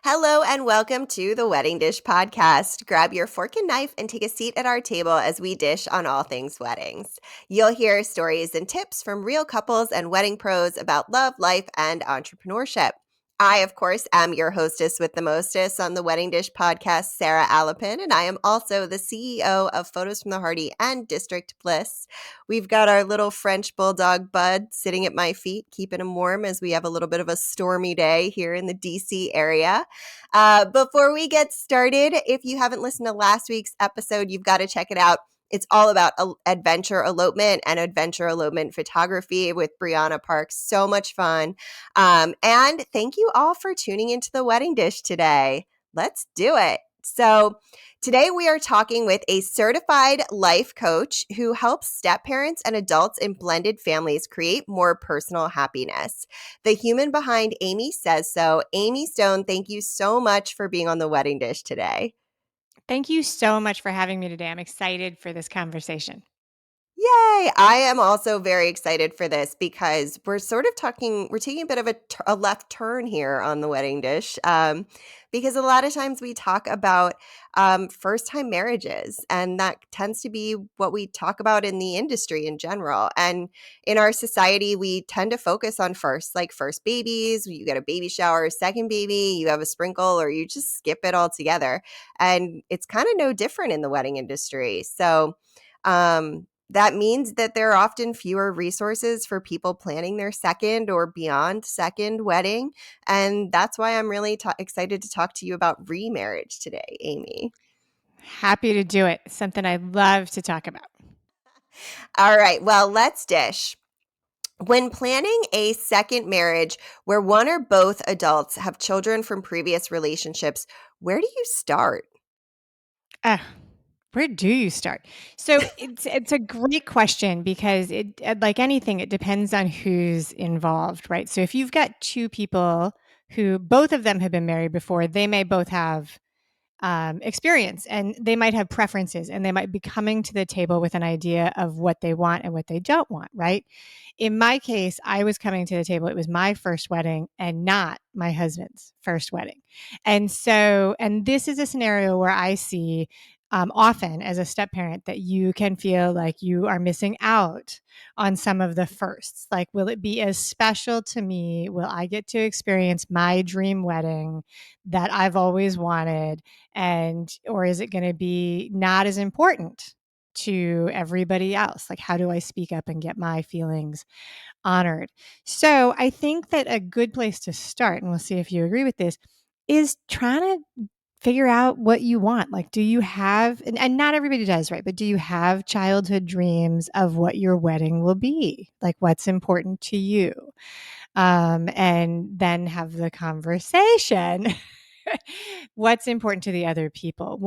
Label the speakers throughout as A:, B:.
A: Hello and welcome to the Wedding Dish Podcast. Grab your fork and knife and take a seat at our table as we dish on all things weddings. You'll hear stories and tips from real couples and wedding pros about love, life, and entrepreneurship. I, of course, am your hostess with the mostest on the Wedding Dish Podcast, Sarah Alapin, and I am also the CEO of Photos from the Harty and District Bliss. We've got our little French bulldog Bud sitting at my feet, keeping him warm as we have a little bit of a stormy day here in the DC area. Before we get started, if you haven't listened to last week's episode, you've got to check it out. It's all about adventure elopement and adventure elopement photography with Brianna Parks. So much fun. And thank you all for tuning into the Wedding Dish today. Let's do it. So today we are talking with a certified life coach who helps step parents and adults in blended families create more personal happiness. The human behind Amy Says So, Amy Stone, thank you so much for being on the Wedding Dish today.
B: Thank you so much for having me today. I'm excited for this conversation.
A: Yay! I am also very excited for this because we're taking a bit of a left turn here on the Wedding Dish because a lot of times we talk about first-time marriages, and that tends to be what we talk about in the industry in general. And in our society, we tend to focus on first babies, you get a baby shower, second baby, you have a sprinkle, or you just skip it altogether. And it's kind of no different in the wedding industry. So, that means that there are often fewer resources for people planning their second or beyond second wedding. And that's why I'm really excited to talk to you about remarriage today, Amy.
B: Happy to do it. Something I love to talk about.
A: All right, well, let's dish. When planning a second marriage where one or both adults have children from previous relationships, where do you start?
B: Where do you start? So it's a great question because like anything, it depends on who's involved, right? So if you've got two people who both of them have been married before, they may both have experience and they might have preferences and they might be coming to the table with an idea of what they want and what they don't want, right? In my case, I was coming to the table. It was my first wedding and not my husband's first wedding. And this is a scenario where I see often as a step parent that you can feel like you are missing out on some of the firsts. Like, will it be as special to me? Will I get to experience my dream wedding that I've always wanted? Or is it going to be not as important to everybody else? Like, how do I speak up and get my feelings honored? So I think that a good place to start, and we'll see if you agree with this, is trying to figure out what you want. Like, do you have, and not everybody does, right? But do you have childhood dreams of what your wedding will be? Like, what's important to you? And then have the conversation. What's important to the other people?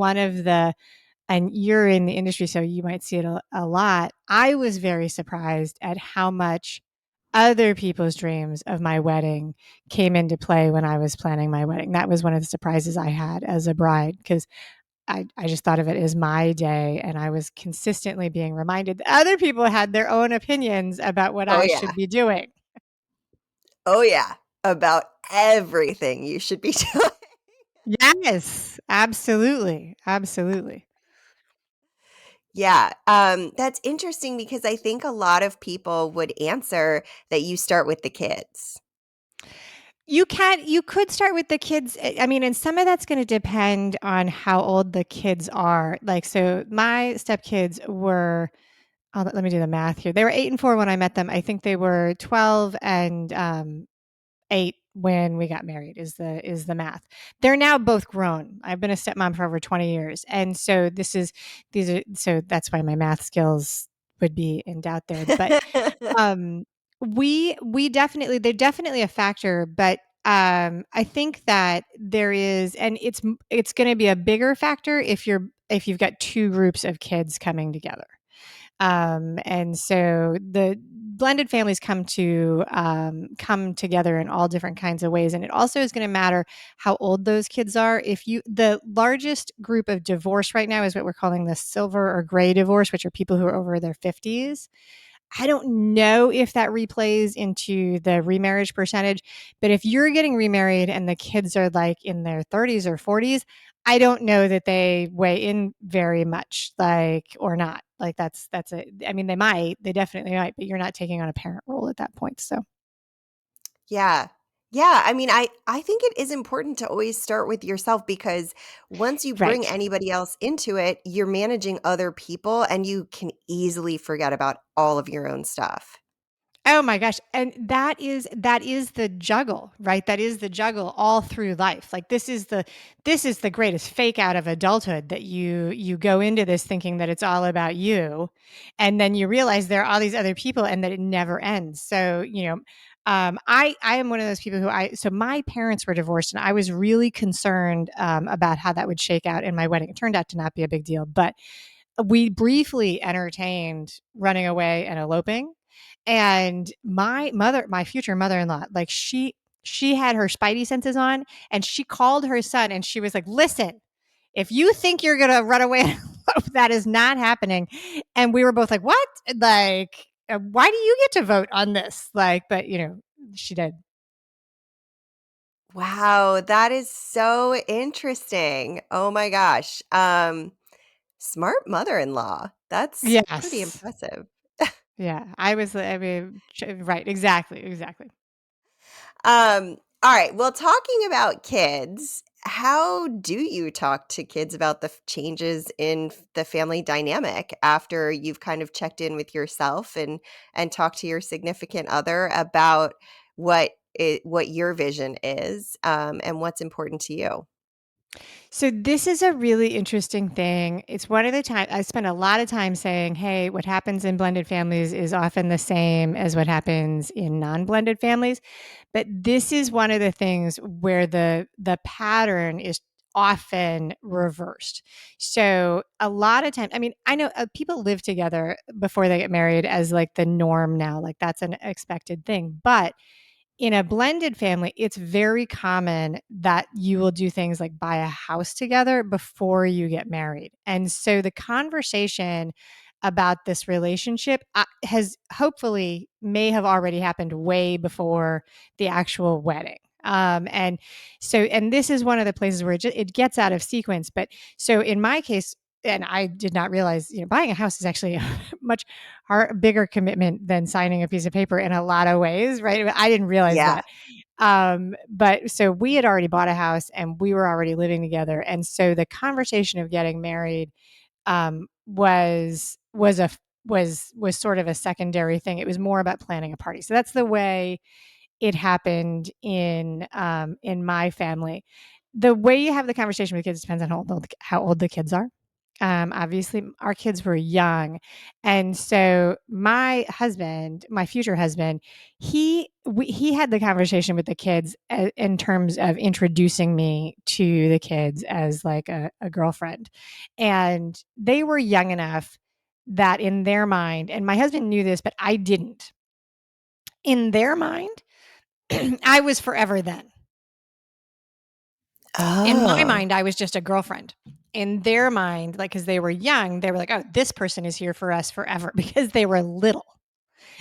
B: And you're in the industry, so you might see it a lot. I was very surprised at how much other people's dreams of my wedding came into play when I was planning my wedding. That was one of the surprises I had as a bride because I just thought of it as my day. And I was consistently being reminded that other people had their own opinions about what
A: Oh,
B: I
A: yeah.
B: should be doing.
A: Oh, yeah. About everything you should be doing.
B: Yes, absolutely. Absolutely.
A: Yeah, that's interesting because I think a lot of people would answer that you start with the kids.
B: You could start with the kids. I mean, and some of that's going to depend on how old the kids are. Like, so my stepkids were, let me do the math here. They were 8 and 4 when I met them. I think they were 12 and 8 when we got married is the math. They're now both grown. I've been a stepmom for over 20 years. And so so that's why my math skills would be in doubt there. But um, we definitely they're definitely a factor, but I think that there is, and it's going to be a bigger factor if you've got two groups of kids coming together. And so the blended families come together in all different kinds of ways, and it also is going to matter how old those kids are. The largest group of divorce right now is what we're calling the silver or gray divorce, which are people who are over their 50s. I don't know if that replays into the remarriage percentage, but if you're getting remarried and the kids are like in their 30s or 40s, I don't know that they weigh in very much, like, or not. Like that's a, I mean, they definitely might, but you're not taking on a parent role at that point. So,
A: Yeah. Yeah, I mean, I think it is important to always start with yourself because once you bring
B: right.
A: anybody else into it, you're managing other people and you can easily forget about all of your own stuff.
B: Oh my gosh. And that is the juggle, right? That is the juggle all through life. Like this is the greatest fake out of adulthood, that you go into this thinking that it's all about you, and then you realize there are all these other people and that it never ends. So, I am one of those people who I so my parents were divorced, and I was really concerned about how that would shake out in my wedding. It turned out to not be a big deal, but we briefly entertained running away and eloping. And my future mother-in-law, like she had her spidey senses on, and she called her son and she was like, "Listen, if you think you're going to run away and elope, that is not happening." And we were both like, "What? Like, why do you get to vote on this?" Like, but she did.
A: Wow, that is so interesting. Oh my gosh. Smart mother-in-law. That's pretty
B: Yes.
A: impressive.
B: Yeah. I mean, right. Exactly. Exactly.
A: All right. Well, talking about kids, how do you talk to kids about the changes in the family dynamic after you've kind of checked in with yourself and talked to your significant other about what your vision is, and what's important to you?
B: So this is a really interesting thing. It's one of the time I spend a lot of time saying, "Hey, what happens in blended families is often the same as what happens in non-blended families." But this is one of the things where the pattern is often reversed. So a lot of time, I mean, I know people live together before they get married as like the norm now, like that's an expected thing. But in a blended family, it's very common that you will do things like buy a house together before you get married. And so the conversation about this relationship has hopefully may have already happened way before the actual wedding. And this is one of the places where it gets out of sequence. But so in my case, and I did not realize, buying a house is actually a much bigger commitment than signing a piece of paper in a lot of ways, right? I didn't realize
A: Yeah.
B: that. But so we had already bought a house and we were already living together. And so the conversation of getting married was sort of a secondary thing. It was more about planning a party. So that's the way it happened in my family. The way you have the conversation with kids depends on how old the kids are. Obviously, our kids were young, and so my husband, my future husband, he had the conversation with the kids in terms of introducing me to the kids as like a girlfriend, and they were young enough that in their mind, and my husband knew this, but I didn't. In their mind, I was forever then. In my
A: Oh.
B: mind, I was just a girlfriend. In their mind, like, because they were young, they were like, "Oh, this person is here for us forever," because they were little.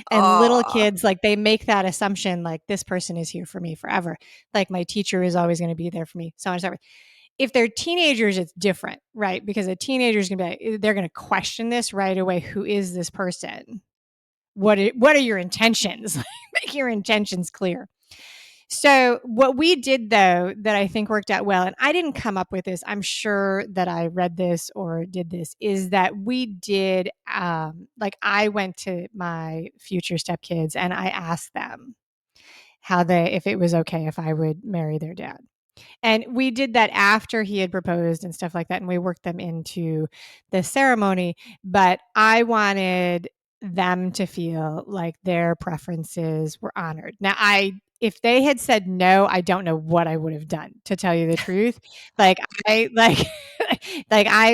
B: And little
A: Aw.
B: kids, like, they make that assumption, like, "This person is here for me forever." Like, my teacher is always gonna be there for me, so on and so forth. If they're teenagers, it's different, right? Because a teenager is gonna be like, they're gonna question this right away. "Who is this person? What are your intentions?" Make your intentions clear. So, what we did though that I think worked out well, and I didn't come up with this, I'm sure that I read this or did this, is that we did, like, I went to my future stepkids and I asked them if it was okay if I would marry their dad. And we did that after he had proposed and stuff like that, and we worked them into the ceremony, but I wanted them to feel like their preferences were honored. Now, I if they had said no, I don't know what I would have done, to tell you the truth. Like, I like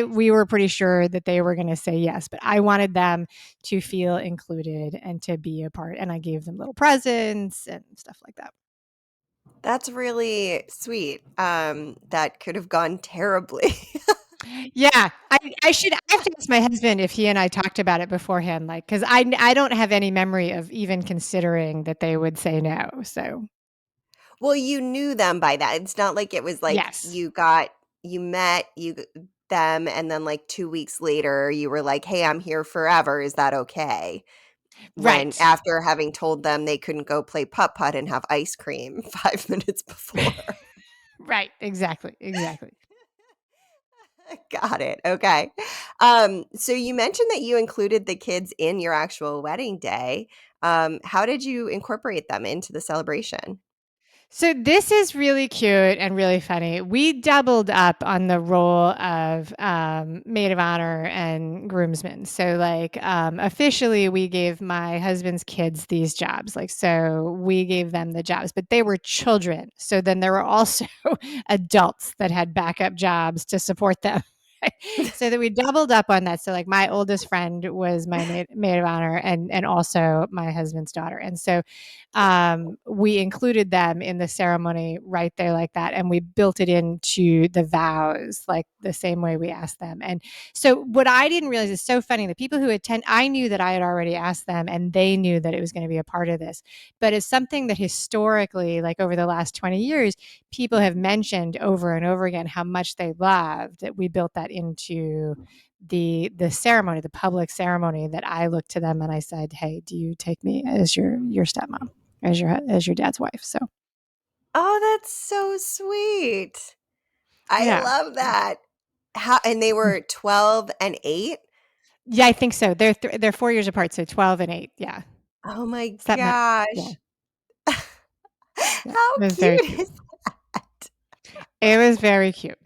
B: we were pretty sure that they were gonna say yes, but I wanted them to feel included and to be a part, and I gave them little presents and stuff like that.
A: That's really sweet. That could have gone terribly.
B: Yeah, I have to ask my husband if he and I talked about it beforehand, like, because I don't have any memory of even considering that they would say no, so
A: Well, you knew them by that. It's not like it was like
B: yes.
A: you met them, and then like 2 weeks later you were like, "Hey, I'm here forever. Is that okay?" When
B: Right.
A: after having told them they couldn't go play putt-putt and have ice cream 5 minutes before.
B: Right, exactly, exactly.
A: Got it, okay. So you mentioned that you included the kids in your actual wedding day. How did you incorporate them into the celebration?
B: So this is really cute and really funny. We doubled up on the role of maid of honor and groomsmen. So like officially, we gave my husband's kids these jobs. Like so, we gave them the jobs, but they were children. So then there were also adults that had backup jobs to support them. So that we doubled up on that. So like my oldest friend was my maid of honor and also my husband's daughter. And so we included them in the ceremony right there like that, and we built it into the vows like the same way we asked them. And so what I didn't realize is so funny, the people who attend, I knew that I had already asked them and they knew that it was going to be a part of this, but it's something that historically, like over the last 20 years, people have mentioned over and over again how much they love that we built that into the ceremony, the public ceremony, that I looked to them and I said, "Hey, do you take me as your stepmom?" As your dad's wife. So
A: Oh, that's so sweet. I
B: yeah.
A: love that. How and they were 12 and 8?
B: Yeah, I think so. They're 4 years apart, so 12 and 8. Yeah.
A: Oh my
B: Stepmom. Yeah.
A: gosh.
B: Yeah.
A: How
B: It was very
A: cute
B: cute.
A: is that?
B: It was very cute.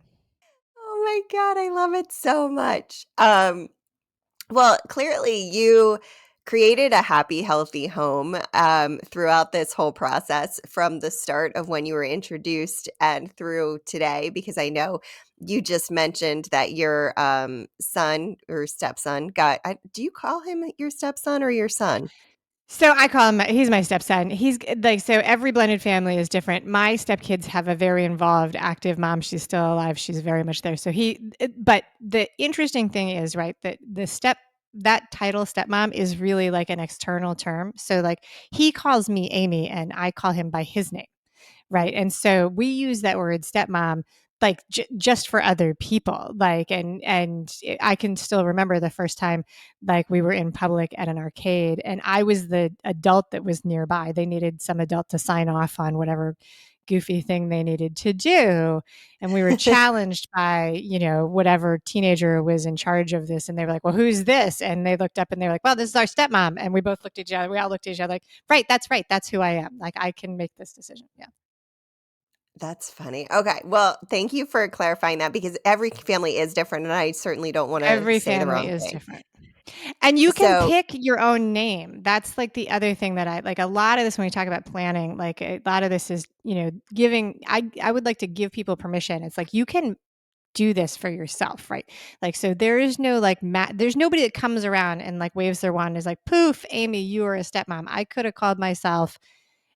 A: Oh my god, I love it so much. Well, clearly you created a happy, healthy home, throughout this whole process from the start of when you were introduced and through today, because I know you just mentioned that your, son or stepson got do you call him your stepson or your son?
B: So I call him he's my stepson. He's like so every blended family is different. My stepkids have a very involved, active mom. She's still alive. She's very much there. So but the interesting thing is, right, that that title stepmom is really like an external term. So like he calls me Amy and I call him by his name. Right. And so we use that word stepmom like just for other people. Like, I can still remember the first time like we were in public at an arcade and I was the adult that was nearby. They needed some adult to sign off on whatever goofy thing they needed to do. And we were challenged by, whatever teenager was in charge of this. And they were like, well, who's this? And they looked up and they were like, well, this is our stepmom. And we both looked at each other. We all looked at each other like, right. That's right. That's who I am. Like, I can make this decision. Yeah.
A: That's funny. Okay, well, thank you for clarifying that because every family is different, and I certainly don't wanna
B: Every
A: say the
B: family
A: wrong
B: is
A: thing.
B: different. And you can
A: So
B: pick your own name. That's like the other thing that I like a lot of this when we talk about planning, like a lot of this is, giving I would like to give people permission. It's like you can do this for yourself, right? Like so there is no like there's nobody that comes around and like waves their wand and is like, poof, Amy, you are a stepmom. I could have called myself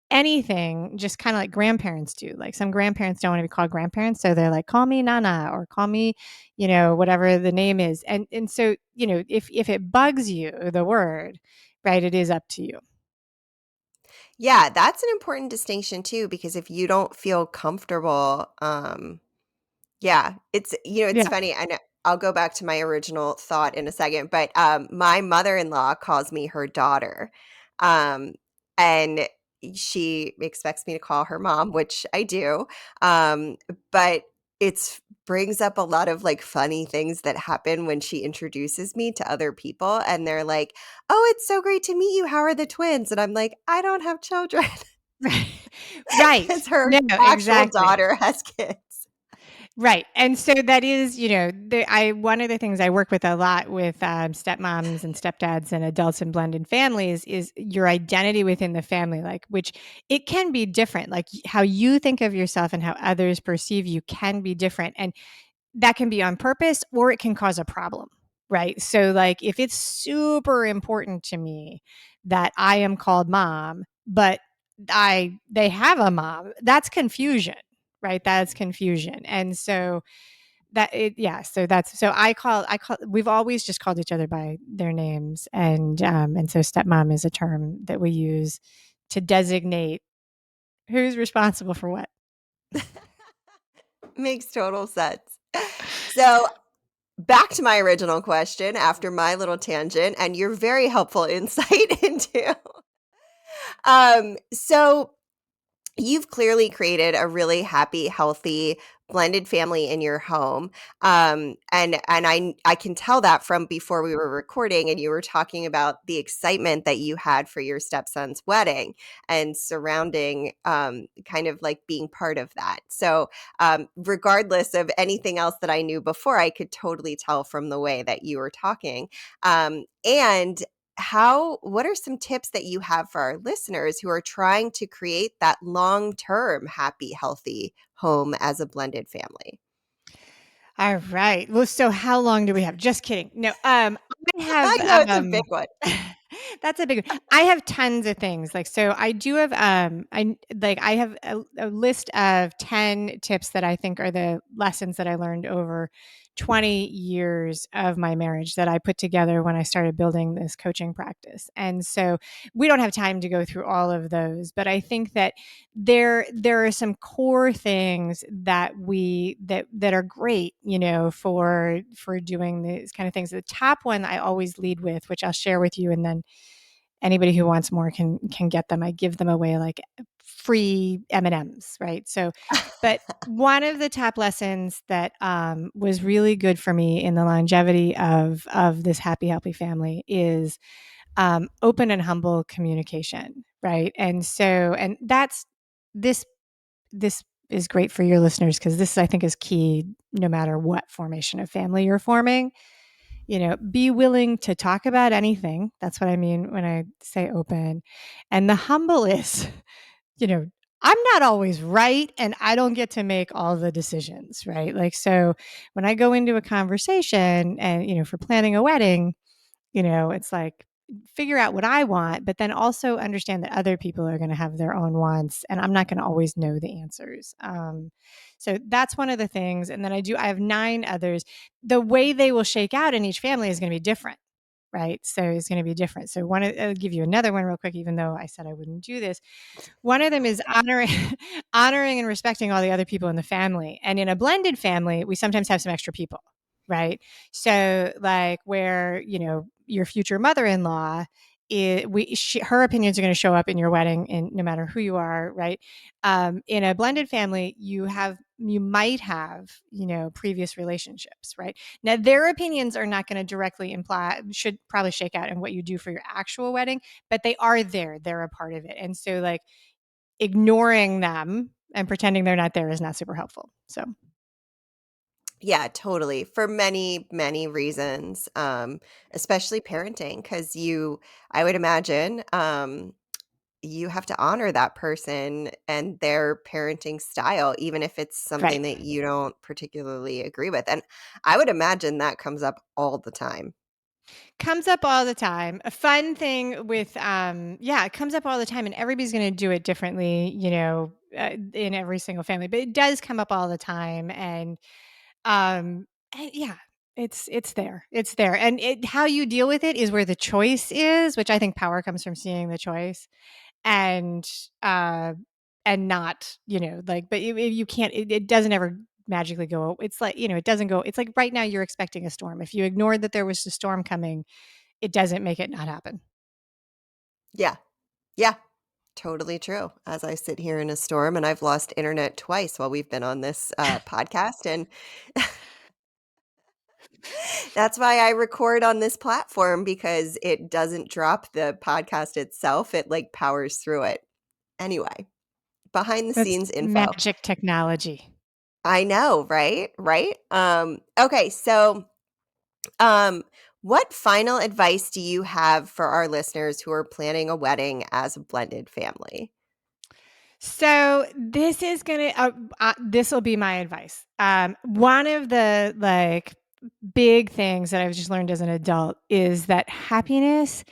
B: anything, just kind of like grandparents do. Like some grandparents don't want to be called grandparents, so they're like, "Call me Nana" or "Call me," whatever the name is. And so if it bugs you, the word, right, it is up to you.
A: yeah, that's an important distinction too because if you don't feel comfortable, yeah, it's
B: Yeah.
A: funny, and I'll go back to my original thought in a second, but, my mother-in-law calls me her daughter, um, and she expects me to call her mom, which I do, but it's brings up a lot of, like, funny things that happen when she introduces me to other people, and they're like, "Oh, it's so great to meet you, how are the twins?" And I'm like, "I don't have children,"
B: Right.
A: because her
B: No,
A: actual
B: exactly.
A: daughter has kids.
B: Right. And so that is, one of the things I work with a lot with stepmoms and stepdads and adults in blended families is your identity within the family, like, which it can be different. Like how you think of yourself and how others perceive you can be different. And that can be on purpose or it can cause a problem. Right. So, like, if it's super important to me that I am called mom, but they have a mom, that's confusion, right? That's confusion. And so So we've always just called each other by their names, and so stepmom is a term that we use to designate who's responsible for what.
A: Makes total sense. So, back to my original question after my little tangent and your very helpful insight into so you've clearly created a really happy, healthy, blended family in your home, and I can tell that from before we were recording, and you were talking about the excitement that you had for your stepson's wedding and surrounding, kind of like being part of that. So, regardless of anything else that I knew before, I could totally tell from the way that you were talking, and what are some tips that you have for our listeners who are trying to create that long-term happy, healthy home as a blended family?
B: All right. Well, so how long do we have? Just kidding. No, I have,
A: I know it's a big one.
B: that's a big one. I have tons of things. Like, so I do have, I have a list of 10 tips that I think are the lessons that I learned over 20 years of my marriage that I put together when I started building this coaching practice. And so we don't have time to go through all of those, but I think that there are some core things that are great, for doing these kind of things. The top one I always lead with, which I'll share with you, and then anybody who wants more can get them. I give them away like free M&Ms, right? So, but one of the top lessons that was really good for me in the longevity of this happy, healthy family is open and humble communication, right? And so, and that's this this is great for your listeners because this, I think, is key no matter what formation of family you're forming. Be willing to talk about anything. That's what I mean when I say open. And the humble is, you know, I'm not always right and I don't get to make all the decisions, right? Like, so when I go into a conversation and, for planning a wedding, it's like figure out what I want, but then also understand that other people are going to have their own wants and I'm not going to always know the answers. So that's one of the things. And then I have 9 others. The way they will shake out in each family is going to be different. Right. So it's going to be different. So I'll give you another one real quick, even though I said I wouldn't do this. One of them is honoring, honoring and respecting all the other people in the family. And in a blended family, we sometimes have some extra people, right? So like where, your future mother-in-law her opinions are going to show up in your wedding and no matter who you are, right? In a blended family, you might have, previous relationships, right? Now their opinions are not going to directly should probably shake out in what you do for your actual wedding, but they are there. They're a part of it. And so like ignoring them and pretending they're not there is not super helpful. So,
A: Yeah, totally. For many, many reasons, especially parenting, because I would imagine, you have to honor that person and their parenting style, even if it's something
B: right.
A: that you don't particularly agree with. And I would imagine that comes up all the time.
B: Comes up all the time. A fun thing with, yeah, it comes up all the time, and everybody's going to do it differently, in every single family, but it does come up all the time. And yeah, it's there. It's there. And how you deal with it is where the choice is, which I think power comes from seeing the choice. and uh and not, like, but you can't, it doesn't ever magically go, it's like, it doesn't go, it's like right now you're expecting a storm. If you ignored that there was a storm coming, it doesn't make it not happen.
A: Yeah. Yeah. Totally true. As I sit here in a storm and I've lost internet twice while we've been on this podcast. And that's why I record on this platform because it doesn't drop the podcast itself. It like powers through it. Anyway, behind the
B: That's
A: scenes info.
B: magic technology.
A: I know, right? Right? Okay, so um what final advice do you have for our listeners who are planning a wedding as a blended family?
B: So this will be my advice. One of the like big things that I've just learned as an adult is that happiness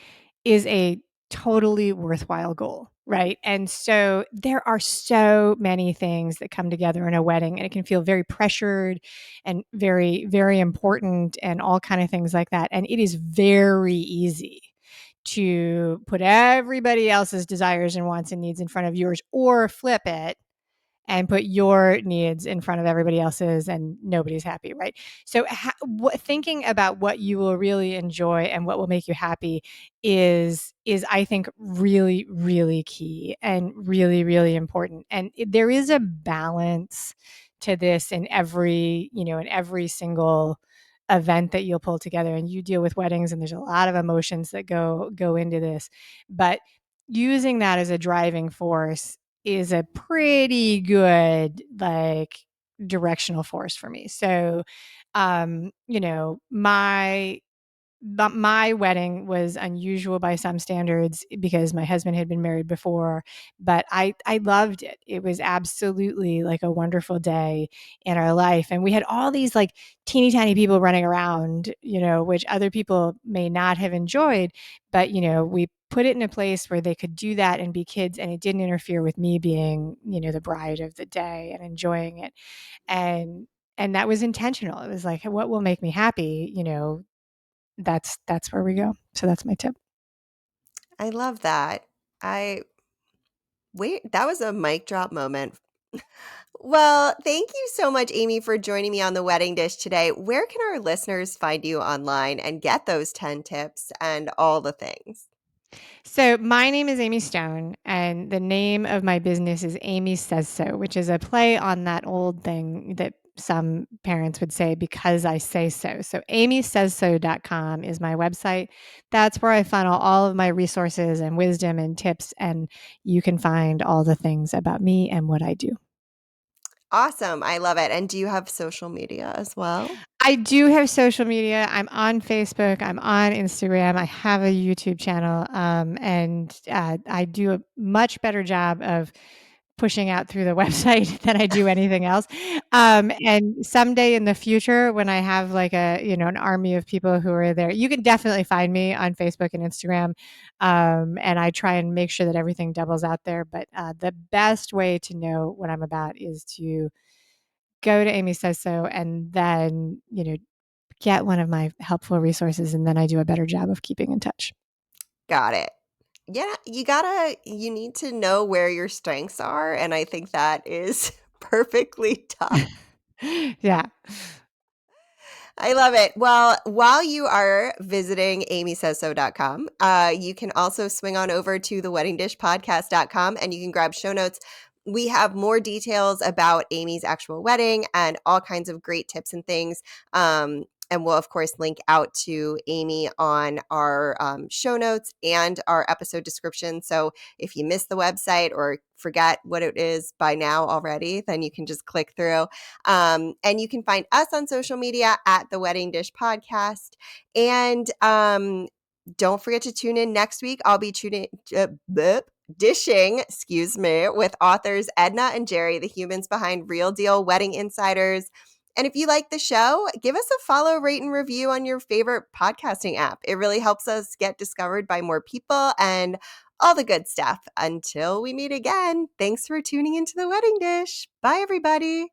B: is a totally worthwhile goal. right? And so there are so many things that come together in a wedding, and it can feel very pressured and very, very important and all kind of things like that. And it is very easy to put everybody else's desires and wants and needs in front of yours, or flip it and put your needs in front of everybody else's, and nobody's happy, right? So thinking about what you will really enjoy and what will make you happy is I think really, really key and really, really important. And there is a balance to this in every single event that you'll pull together. And you deal with weddings, and there's a lot of emotions that go into this, but using that as a driving force is a pretty good, like, directional force for me. So, my wedding was unusual by some standards because my husband had been married before, but I loved it. It was absolutely like a wonderful day in our life, and we had all these like teeny tiny people running around, which other people may not have enjoyed, but we put it in a place where they could do that and be kids, and it didn't interfere with me being, the bride of the day and enjoying it. And that was intentional. It was like, what will make me happy? That's where we go. So that's my tip.
A: I love that. I Wait, that was a mic drop moment. Well, thank you so much, Amy, for joining me on the wedding dish today. Where can our listeners find you online and get those 10 tips and all the things?
B: So my name is Amy Stone, and the name of my business is Amy Says So, which is a play on that old thing that some parents would say, because I say so. So amysaysso.com is my website. That's where I funnel all of my resources and wisdom and tips, and you can find all the things about me and what I do.
A: Awesome. I love it. And do you have social media as well?
B: I do have social media. I'm on Facebook. I'm on Instagram. I have a YouTube channel, and I do a much better job of pushing out through the website than I do anything else. And someday in the future, when I have like an army of people who are there, you can definitely find me on Facebook and Instagram. And I try and make sure that everything doubles out there. But the best way to know what I'm about is to go to Amy Says So, and then, get one of my helpful resources. And then I do a better job of keeping in touch.
A: Got it. Yeah, you need to know where your strengths are. And I think that is perfectly done.
B: Yeah.
A: I love it. Well, while you are visiting amysaysso.com, you can also swing on over to theweddingdishpodcast.com and you can grab show notes. We have more details about Amy's actual wedding and all kinds of great tips and things. And we'll, of course, link out to Amy on our show notes and our episode description. So if you missed the website or forget what it is by now already, then you can just click through. And you can find us on social media at the Wedding Dish Podcast. And don't forget to tune in next week. I'll be dishing, with authors Edna and Jerry, the humans behind Real Deal Wedding Insiders. And if you like the show, give us a follow, rate, and review on your favorite podcasting app. It really helps us get discovered by more people and all the good stuff. Until we meet again, thanks for tuning into The Wedding Dish. Bye, everybody.